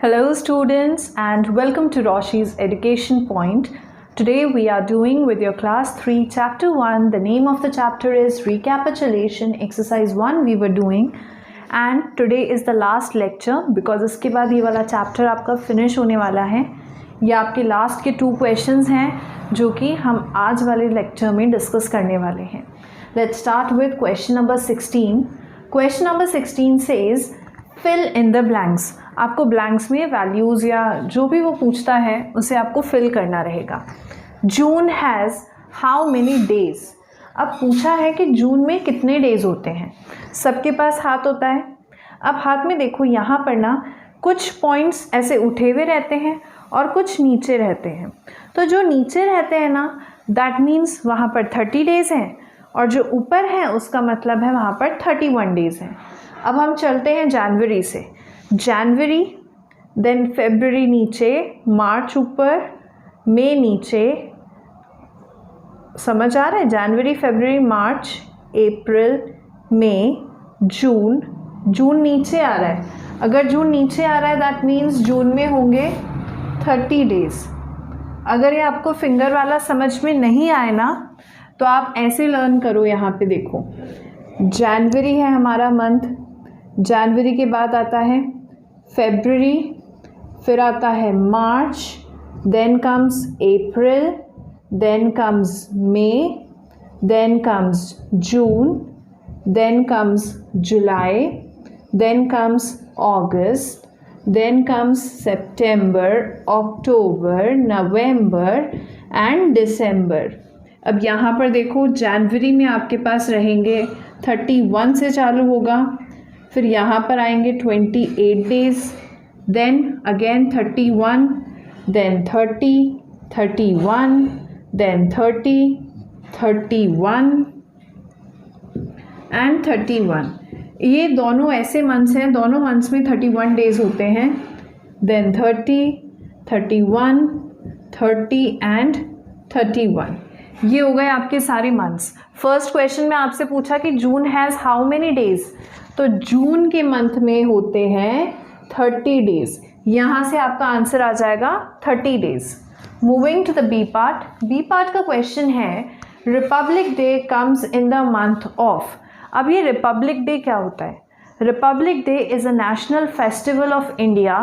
Hello students and welcome to Roshi's Education Point. Today we are doing with your class 3 chapter 1. The name of the chapter is Recapitulation. Exercise 1 we were doing and today is the last lecture because इसके बाद ये वाला chapter आपका finish होने वाला है. ये आपके last के 2 questions हैं जो कि हम आज वाले lecture में discuss करने वाले हैं. Let's start with question number 16. Question number 16 says fill in the blanks. आपको ब्लैंक्स में वैल्यूज़ या जो भी वो पूछता है उसे आपको फिल करना रहेगा. जून हैज़ हाउ मेनी डेज़. अब पूछा है कि जून में कितने डेज़ होते हैं. सबके पास हाथ होता है. अब हाथ में देखो यहाँ पर ना कुछ पॉइंट्स ऐसे उठे हुए रहते हैं और कुछ नीचे रहते हैं. तो जो नीचे रहते हैं ना दैट मीन्स वहाँ पर 30 डेज़ हैं और जो ऊपर है उसका मतलब है वहाँ पर 31 डेज़ हैं. अब हम चलते हैं जनवरी से. जनवरी, देन फरवरी नीचे, मार्च ऊपर, मई नीचे. समझ आ रहा है? जनवरी, फरवरी, मार्च, अप्रैल, मई, जून. जून नीचे आ रहा है. अगर जून नीचे आ रहा है दैट मीन्स जून में होंगे 30 डेज़. अगर ये आपको फिंगर वाला समझ में नहीं आए ना तो आप ऐसे लर्न करो. यहाँ पे देखो जनवरी है हमारा मंथ. जनवरी के बाद आता है फरवरी, फिर आता है मार्च, then comes April, then comes May, then comes June, then comes July, then comes August, then comes September, October, November and December. अब यहाँ पर देखो जनवरी में आपके पास रहेंगे 31 से चालू होगा, फिर यहाँ पर आएंगे 28 days, then again 31, then 30, 31, then 30, 31 and 31. ये दोनों ऐसे मंथ्स हैं, दोनों मंथ्स में 31 डेज़ होते हैं. Then 30, 31, 30 and 31. ये हो गए आपके सारे मंथ्स. फर्स्ट क्वेश्चन में आपसे पूछा कि जून हैज़ हाउ मेनी डेज़. तो जून के मंथ में होते हैं 30 डेज़. यहाँ से आपका आंसर आ जाएगा 30 days. Moving to the B part. B part का क्वेश्चन है Republic Day comes in the month of. अब ये रिपब्लिक डे क्या होता है? Republic Day is a national festival of India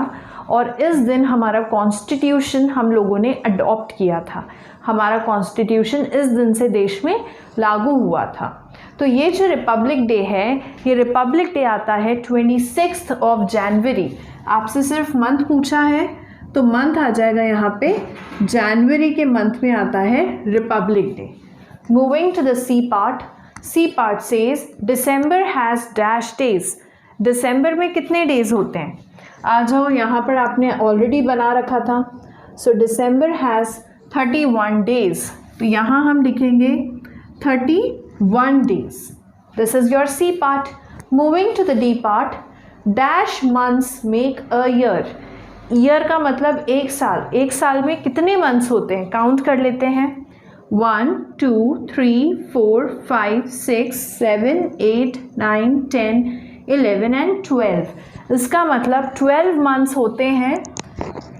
और इस दिन हमारा कॉन्स्टिट्यूशन हम लोगों ने अडॉप्ट किया था. हमारा कॉन्स्टिट्यूशन इस दिन से देश में लागू हुआ था. तो ये जो रिपब्लिक डे है ये रिपब्लिक डे आता है 26 ऑफ जनवरी. आपसे सिर्फ मंथ पूछा है तो मंथ आ जाएगा यहाँ पे. जनवरी के मंथ में आता है Republic day. Moving to the C part. C part says December has dash days. दिसंबर में कितने डेज होते हैं? आ जाओ, यहाँ पर आपने ऑलरेडी बना रखा था. सो दिसंबर हैज़ 31 डेज. तो यहाँ हम लिखेंगे 31 days. This is your C part. Moving to the D part. Dash months make a year. Year का मतलब एक साल. एक साल में कितने months होते हैं? काउंट कर लेते हैं. 1, 2, 3, 4, 5, 6, 7, 8, 9, 10, 11 and 12. इसका मतलब 12 months होते हैं.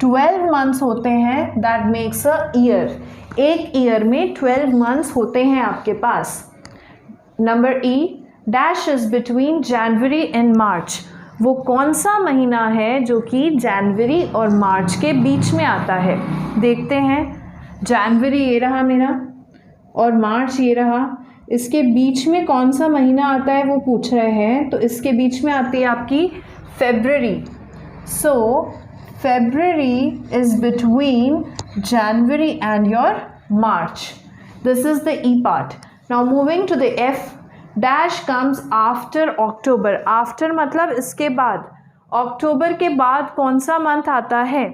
12 months होते हैं. That makes a year. एक ईयर में 12 मंथ्स होते हैं आपके पास. Number E. Dash is between January and March. वो कौन सा महीना है जो कि जनवरी और मार्च के बीच में आता है? देखते हैं. जनवरी ये रहा मेरा और मार्च ये रहा. इसके बीच में कौन सा महीना आता है वो पूछ रहे हैं. तो इसके बीच में आती है आपकी फरवरी. So February is between January and your March. This is the E part. Now moving to the F. Dash comes after October. After मतलब इसके बाद. अक्टूबर के बाद कौन सा मंथ आता है?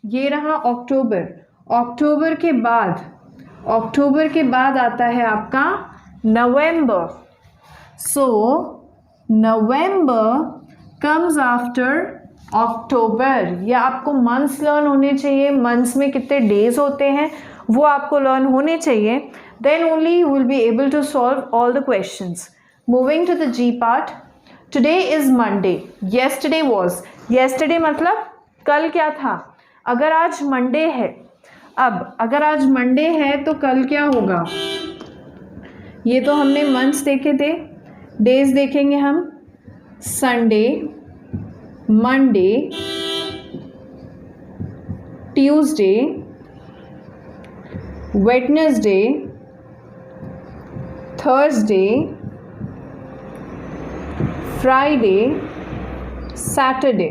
ये रहा अक्टूबर. अक्टूबर के बाद. अक्टूबर के बाद आता है आपका नवंबर. So November comes after अक्टूबर. या आपको मंथ्स लर्न होने चाहिए. मंथ्स में कितने डेज होते हैं वो आपको लर्न होने चाहिए. Then only you will be able to solve all the questions. Moving to the G part. Today is Monday. Yesterday was. Yesterday मतलब कल क्या था? अगर आज मंडे है, अब अगर आज मंडे है तो कल क्या होगा? ये तो हमने मंथ्स देखे थे, डेज देखेंगे हम। Sunday, Monday, Tuesday, Wednesday, Thursday, Friday, Saturday.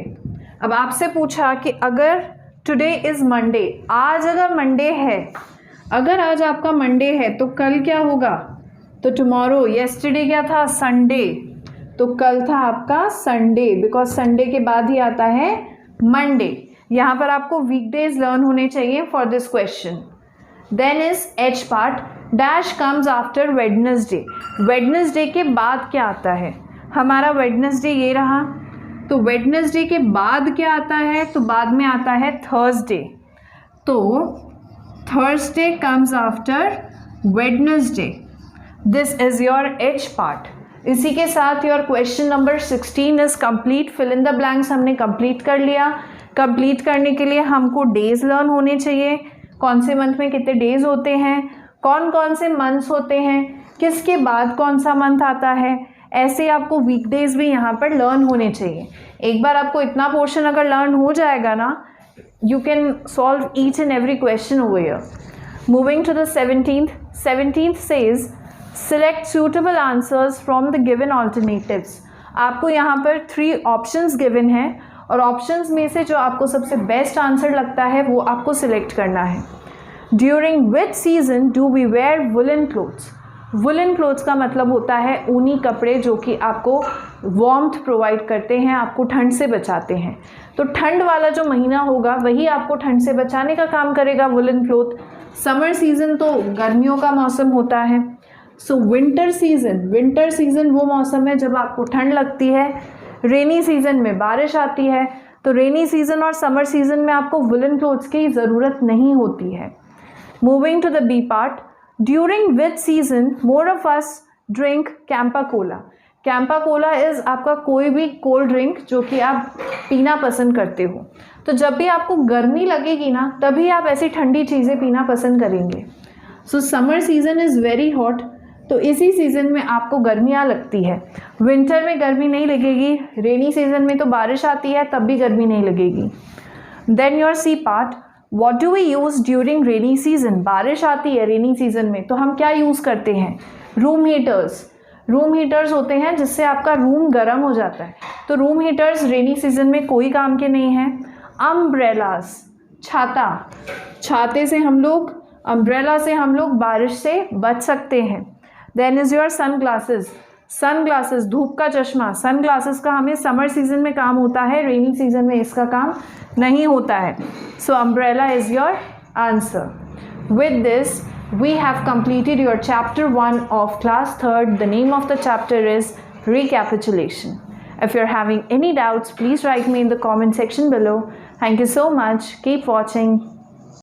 अब आपसे पूछा कि अगर टुडे इज़ मंडे, आज अगर मंडे है, अगर आज आपका मंडे है तो कल क्या होगा? तो टुमारो, येस्टरडे क्या था? संडे, तो कल था आपका संडे, बिकॉज संडे के बाद ही आता है मंडे। यहाँ पर आपको वीकडेज लर्न होने चाहिए for this question. Then is H part, dash comes after Wednesday. Wednesday के बाद क्या आता है? हमारा वेडनेसडे ये रहा, तो वेडनेसडे के बाद क्या आता है? तो बाद में आता है थर्सडे, तो Thursday comes after Wednesday. This is your H part. इसी के साथ your question number 16 is complete. Fill in the blanks हमने कंप्लीट कर लिया। कंप्लीट करने के लिए हमको डेज लर्न होने चाहिए, कौन से मंथ में कितने डेज होते हैं, कौन कौन से मंथ्स होते हैं, किसके बाद कौन सा मंथ आता है। ऐसे आपको वीकडेज भी यहाँ पर लर्न होने चाहिए। एक बार आपको इतना पोर्शन अगर लर्न हो जाएगा ना, you can solve each and every question over here. Moving to the 17th says select suitable answers from the given alternatives. आपको यहाँ पर 3 ऑप्शंस गिवन हैं और ऑप्शंस में से जो आपको सबसे बेस्ट आंसर लगता है वो आपको सिलेक्ट करना है। During which season do we wear woollen clothes. Woollen clothes का मतलब होता है ऊनी कपड़े जो कि आपको वार्मथ प्रोवाइड करते हैं, आपको ठंड से बचाते हैं। तो ठंड वाला जो महीना होगा वही आपको ठंड से बचाने का काम करेगा वुलन क्लोथ। समर सीज़न तो गर्मियों का मौसम होता है। सो विंटर सीज़न वो मौसम है जब आपको ठंड लगती है। रेनी सीज़न में बारिश आती है, तो रेनी सीज़न और समर सीज़न में आपको वुलन क्लोथ्स की ज़रूरत नहीं होती है। Moving to the B part, during which season more of us drink Campa cola. Campa cola is आपका कोई भी कोल्ड ड्रिंक जो कि आप पीना पसंद करते हो। तो जब भी आपको गर्मी लगेगी ना, तभी आप ऐसी ठंडी चीज़ें पीना पसंद करेंगे। सो summer season is very hot, तो इसी सीज़न में आपको गर्मियाँ लगती है। विंटर में गर्मी नहीं लगेगी, रेनी सीज़न में तो बारिश आती है तब भी गर्मी नहीं लगेगी। Then your C part, what do we use during rainy season. बारिश आती है रेनी सीज़न में तो हम क्या यूज़ करते हैं? Room heaters. रूम हीटर्स होते हैं जिससे आपका रूम गर्म हो जाता है। तो रूम हीटर्स रेनी सीज़न में कोई काम के नहीं हैं। अम्ब्रेलास, छाता, छाते से हम लोग, अम्ब्रेला से हम लोग बारिश से बच सकते हैं। Then is your sun glasses. Sun glasses, धूप का चश्मा। सन ग्लासेस का हमें समर सीज़न में काम होता है, रेनी सीज़न में इसका काम नहीं होता है। So umbrella is your answer. With this we have completed your chapter 1 of class 3rd. The name of the chapter is recapitulation. If you're having any doubts, please write me in the comment section below. Thank you so much. Keep watching.